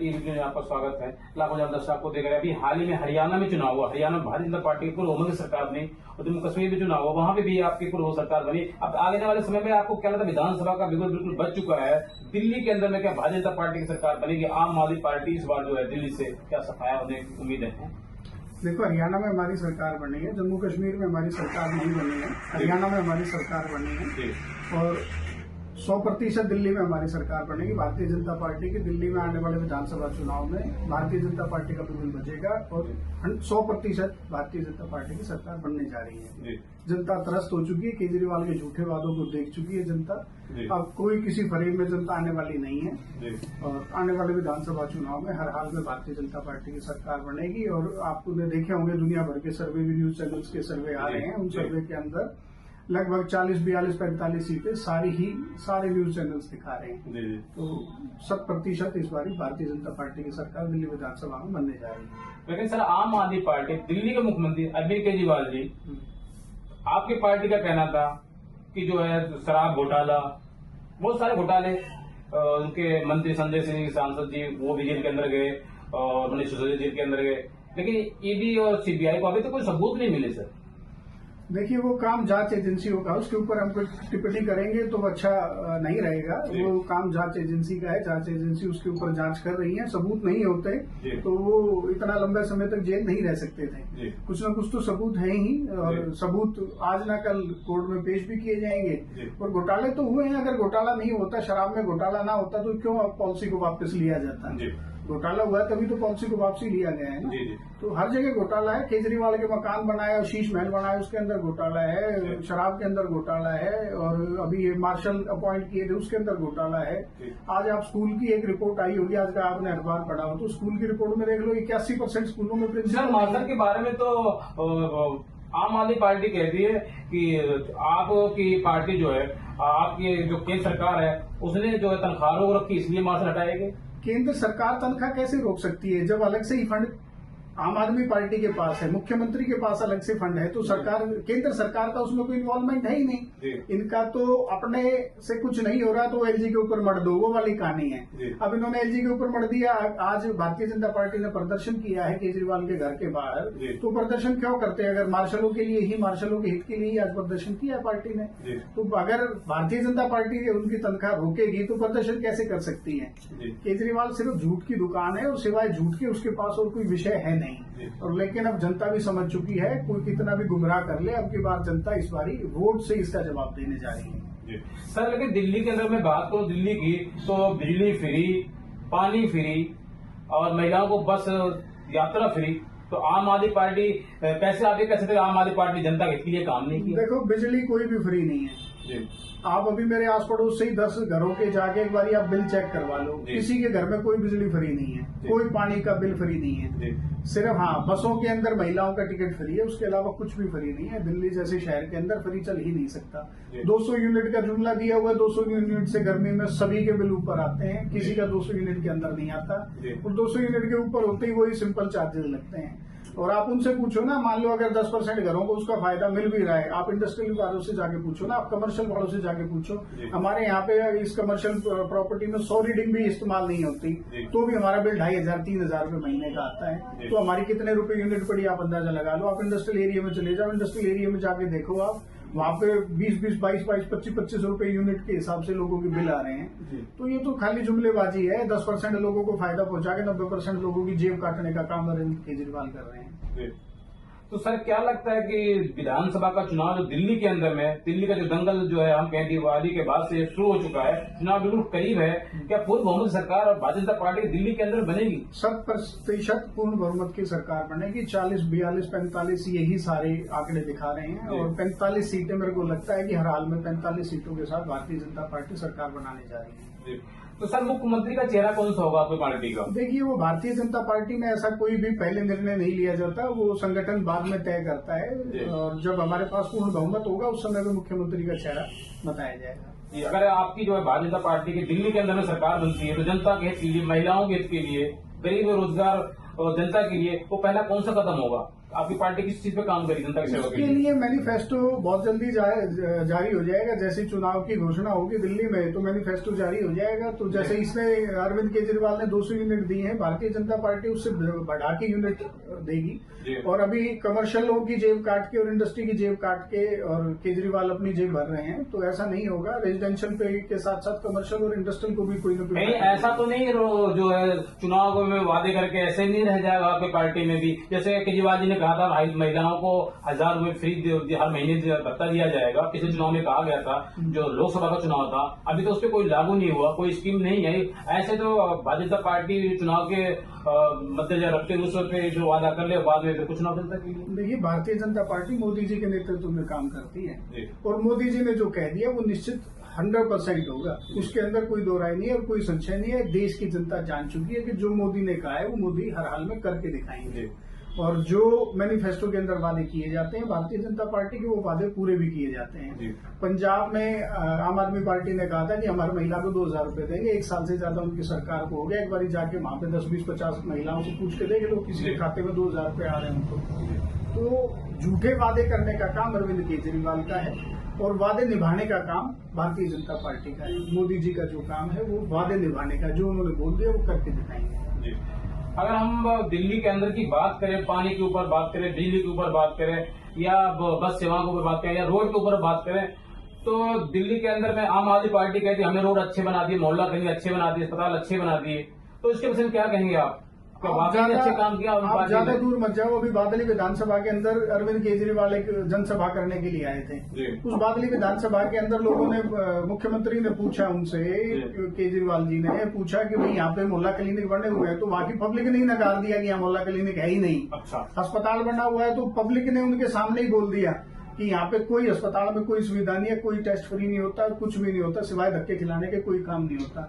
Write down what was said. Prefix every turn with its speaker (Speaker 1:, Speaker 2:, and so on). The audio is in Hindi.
Speaker 1: ईवीपी में आपका स्वागत है। लाखों हजार दर्शक आपको देख रहे हैं। अभी हाल ही में हरियाणा में चुनाव हुआ। हरियाणा में भारतीय जनता पार्टी की पूर्व बहुमत की सरकार बनी और जम्मू कश्मीर में चुनाव हुआ, वहां पे भी आपकी पूर्व सरकार बनी। अब आगे वाले समय में आपको क्या लगता है, विधानसभा का बिल्कुल बच चुका है, दिल्ली के अंदर में क्या भारतीय जनता पार्टी की सरकार बनेगी? आम आदमी पार्टी इस बार जो है दिल्ली से क्या सफाया होने की उम्मीद है?
Speaker 2: देखो, हरियाणा में हमारी सरकार बनी है, जम्मू कश्मीर में हमारी सरकार नहीं बनी है, हरियाणा में हमारी सरकार बनी है और 100% दिल्ली में हमारी सरकार बनेगी भारतीय जनता पार्टी की। दिल्ली में आने वाले विधानसभा चुनाव में भारतीय जनता पार्टी का बिल्कुल बचेगा और 100% भारतीय जनता पार्टी की सरकार बनने जा रही है। जनता त्रस्त हो चुकी है, केजरीवाल के झूठे वादों को देख चुकी है जनता। अब कोई किसी फरेब में जनता आने वाली नहीं है और आने वाले विधानसभा चुनाव में हर हाल में भारतीय जनता पार्टी की सरकार बनेगी। और आपने देखे होंगे दुनिया भर के सर्वे भी, न्यूज चैनल्स के सर्वे आ रहे हैं, उन सर्वे के अंदर लगभग 40, 42, 45 सीटें सारे न्यूज चैनल्स दिखा रहे हैं। तो 100% इस बार भारतीय जनता पार्टी की सरकार दिल्ली विधानसभा में बनने जा रही है।
Speaker 1: लेकिन सर, आम आदमी पार्टी, दिल्ली के मुख्यमंत्री अरविंद केजरीवाल जी, आपकी पार्टी का कहना था कि जो है शराब घोटाला, बहुत सारे घोटाले, उनके मंत्री संजय सिंह सांसद जी वो भी जेल के अंदर गए और मनीष सिसोदिया जेल के अंदर गए, लेकिन ईडी और सीबीआई को अभी तो कोई सबूत नहीं मिले सर।
Speaker 2: देखिए, वो काम जांच एजेंसी होगा, उसके ऊपर हम टिप्पणी करेंगे तो अच्छा नहीं रहेगा। वो काम जांच एजेंसी का है, जांच एजेंसी उसके ऊपर जांच कर रही है। सबूत नहीं होते तो वो इतना लंबे समय तक जेल नहीं रह सकते थे। कुछ न कुछ तो सबूत है ही और सबूत आज ना कल कोर्ट में पेश भी किए जाएंगे। और घोटाले तो हुए हैं, अगर घोटाला नहीं होता, शराब में घोटाला ना होता तो क्यों पॉलिसी को वापस लिया जाता? घोटाला हुआ तभी तो पॉलिसी को वापसी लिया गया है ना। तो हर जगह घोटाला है। केजरीवाल के मकान बनाया, शीश महल बनाया, उसके अंदर घोटाला है। शराब के अंदर घोटाला है और अभी ये मार्शल अपॉइंट किए थे, उसके अंदर घोटाला है। आज आप स्कूल की एक रिपोर्ट आई होगी, आज का आपने अखबार पढ़ा हो, तो स्कूल की रिपोर्ट में देख लो 81% स्कूलों में प्रिंसिपल।
Speaker 1: मार्शल के बारे में तो आम आदमी पार्टी कहती है कि आपकी पार्टी जो है, आपकी जो केंद्र सरकार है, उसने जो है तनख्वाह रोक रखी, इसलिए मार्शल हटाएगी।
Speaker 2: केंद्र सरकार तनख्वाह कैसे रोक सकती है जब अलग से ही फंड आम आदमी पार्टी के पास है, मुख्यमंत्री के पास अलग से फंड है, तो सरकार, केंद्र सरकार का उसमें कोई इन्वॉल्वमेंट है ही नहीं। इनका तो अपने से कुछ नहीं हो रहा तो एलजी के ऊपर मर दो, वो वाली कहानी है। अब इन्होंने एलजी के ऊपर मर दिया। आज भारतीय जनता पार्टी ने प्रदर्शन किया है केजरीवाल के घर के बाहर, तो प्रदर्शन क्यों करते हैं? अगर मार्शलों के लिए ही, मार्शलों के हित के लिए ही आज प्रदर्शन किया है पार्टी ने, तो अगर भारतीय जनता पार्टी उनकी तनख्वाह रोकेगी तो प्रदर्शन कैसे कर सकती है? केजरीवाल सिर्फ झूठ की दुकान है और सिवाय झूठ के उसके पास और कोई विषय है नहीं। और लेकिन अब जनता भी समझ चुकी है, कोई कितना भी गुमराह कर ले, अब की बार जनता इस बारी वोट से इसका जवाब देने जा रही है।
Speaker 1: सर, लेकिन दिल्ली के अंदर मैं बात करूं दिल्ली की, तो बिजली फ्री, पानी फ्री और महिलाओं को बस यात्रा फ्री, तो आम आदमी पार्टी कैसे आगे कह सकते? आम आदमी पार्टी जनता के लिए काम नहीं किया।
Speaker 2: देखो, बिजली कोई भी फ्री नहीं है। आप अभी मेरे आस पड़ोस से ही 10 घरों के जाके एक बार आप बिल चेक करवा लो, किसी के घर में कोई बिजली फ्री नहीं है, कोई पानी का बिल फ्री नहीं है। सिर्फ बसों के अंदर महिलाओं का टिकट फ्री है, उसके अलावा कुछ भी फ्री नहीं है। दिल्ली जैसे शहर के अंदर फ्री चल ही नहीं सकता। 200 यूनिट का जुमला दिया हुआ है, 200 यूनिट से गर्मी में सभी के बिल ऊपर आते हैं, किसी का 200 यूनिट के अंदर नहीं आता। और 200 यूनिट के ऊपर होते ही वही सिंपल चार्जेस लगते हैं। और आप उनसे पूछो ना, मान लो अगर 10% घरों को उसका फायदा मिल भी रहा है, आप इंडस्ट्रियल वालों से जाके पूछो ना, आप कमर्शियल वालों से जाके पूछो। हमारे यहाँ पे इस कमर्शियल प्रॉपर्टी में 100 रीडिंग भी इस्तेमाल नहीं होती, तो भी हमारा बिल 2500, 3000 रुपए महीने का आता है। तो हमारी कितने रुपए यूनिट पड़ी आप अंदाजा लगा लो। आप इंडस्ट्रियल एरिया में चले जाओ, इंडस्ट्रियल एरिया में जाके देखो, आप वहाँ पे 20-20, 22-22, 25-25 रुपए यूनिट के हिसाब से लोगों के बिल आ रहे हैं। तो ये तो खाली जुमलेबाजी है। 10% लोगों को फायदा पहुंचा के 90% लोगों की जेब काटने का काम अरविंद केजरीवाल कर रहे हैं।
Speaker 1: तो सर, क्या लगता है कि विधानसभा का चुनाव जो दिल्ली के अंदर में, दिल्ली का जो दंगल जो है, हम कहें दिवाली के बाद से शुरू हो चुका है, चुनाव बिल्कुल करीब है, क्या पूर्ण बहुमत सरकार और भारतीय जनता पार्टी दिल्ली के अंदर बनेगी?
Speaker 2: 100% पूर्ण बहुमत की सरकार बनेगी। 40, 42, 45 यही सारे आंकड़े दिखा रहे हैं और 45 सीटें मेरे को लगता है कि हर हाल में 45 सीटों के साथ भारतीय जनता पार्टी सरकार बनाने जा रही है।
Speaker 1: तो सर, मुख्यमंत्री का चेहरा कौन सा होगा आपकी पार्टी का?
Speaker 2: देखिए, वो भारतीय जनता पार्टी में ऐसा कोई भी पहले निर्णय नहीं लिया जाता, वो संगठन बाद में तय करता है और जब हमारे पास पूर्ण बहुमत होगा उस समय में मुख्यमंत्री का चेहरा बताया जाएगा।
Speaker 1: अगर आपकी जो है भारतीय जनता पार्टी की दिल्ली के अंदर में सरकार बनती है, तो जनता के हित के लिए, महिलाओं के हित के लिए, गरीब रोजगार और जनता के लिए वो पहला कौन सा कदम होगा? आपकी पार्टी किस चीज पे काम करी जनता की सेवा के
Speaker 2: इसके
Speaker 1: लिए?
Speaker 2: लिए मैनिफेस्टो बहुत जल्दी जारी हो जाएगा। जैसे चुनाव की घोषणा होगी दिल्ली में तो मैनिफेस्टो जारी हो जाएगा। तो जैसे इसने अरविंद केजरीवाल ने 200 यूनिट दी है, भारतीय जनता पार्टी उससे बढ़ा के यूनिट देगी। और अभी कमर्शियल लोगों की जेब काट के और इंडस्ट्री की जेब काट के और केजरीवाल अपनी जेब भर रहे हैं, तो ऐसा नहीं होगा। रेजिडेंशियल पे के साथ साथ कमर्शियल और इंडस्ट्रियल को भी कोई न कोई
Speaker 1: नहीं, ऐसा तो नहीं जो है चुनाव में वादे करके ऐसे नहीं रह जाएगा आपकी पार्टी में भी। जैसे केजरीवाल जी ने कहा था महिलाओं को 1000 रुपए फ्री हर महीने भत्ता दिया जाएगा, पिछले चुनाव में कहा गया था, जो लोकसभा का चुनाव था। अभी तो उस पर कोई लागू नहीं हुआ, कोई स्कीम नहीं आई। ऐसे तो भारतीय जनता पार्टी चुनाव के मद्देनजर रखते हुए उस पे जो वादा कर ले बाद में फिर कुछ ना जनता के लिए।
Speaker 2: देखिए, भारतीय जनता पार्टी मोदी जी के नेतृत्व में काम करती है और मोदी जी ने जो कह दिया वो निश्चित 100% होगा। उसके अंदर कोई दो राय नहीं है और कोई संशय नहीं है। देश की जनता जान चुकी है कि जो मोदी ने कहा है वो मोदी हर हाल में करके दिखाएंगे। और जो मैनिफेस्टो के अंदर वादे किए जाते हैं भारतीय जनता पार्टी के, वो वादे पूरे भी किए जाते हैं। पंजाब में आम आदमी पार्टी ने कहा था कि हमारी महिला को 2000 रुपए देंगे। 1 साल से ज्यादा उनकी सरकार को हो गया। एक बार जाके वहां पे 10, 20, 50 महिलाओं से पूछ के देखे लोग किसी के खाते में 2000 रुपए आ रहे हैं उनको। तो झूठे वादे करने का काम अरविंद केजरीवाल का है और वादे निभाने का काम भारतीय जनता पार्टी का है। मोदी जी का जो काम है वो वादे निभाने का, जो उन्होंने बोल दिया वो करके दिखाएंगे।
Speaker 1: अगर हम दिल्ली के अंदर की बात करें, पानी के ऊपर बात करें, बिजली के ऊपर बात करें या बस सेवाओं के ऊपर बात करें या रोड के ऊपर बात करें, तो दिल्ली के अंदर में आम आदमी पार्टी कहती है हमने रोड अच्छे बना दिए, मोहल्ला क्लिनिक अच्छे बना दिए, अस्पताल अच्छे बना दिए। तो इसके विषय में क्या कहेंगे आप?
Speaker 2: आप ज्यादा दूर मत जाओ। अभी बादली विधानसभा के अंदर अरविंद केजरीवाल एक जनसभा करने के लिए आए थे। उस बादली विधानसभा के अंदर लोगों ने, मुख्यमंत्री ने पूछा उनसे, केजरीवाल जी ने पूछा कि भाई यहाँ पे मोहल्ला क्लिनिक बने हुए हैं, तो वहाँ की पब्लिक ने ही नकार दिया कि यहाँ मोहल्ला क्लिनिक है ही नहीं।
Speaker 1: अच्छा।
Speaker 2: अस्पताल बना हुआ है तो पब्लिक ने उनके सामने ही बोल दिया कि यहाँ पे कोई अस्पताल में कोई सुविधा नहीं है, कोई टेस्ट फ्री नहीं होता, कुछ भी नहीं होता, सिवाय धक्के खिलाने के कोई काम नहीं होता।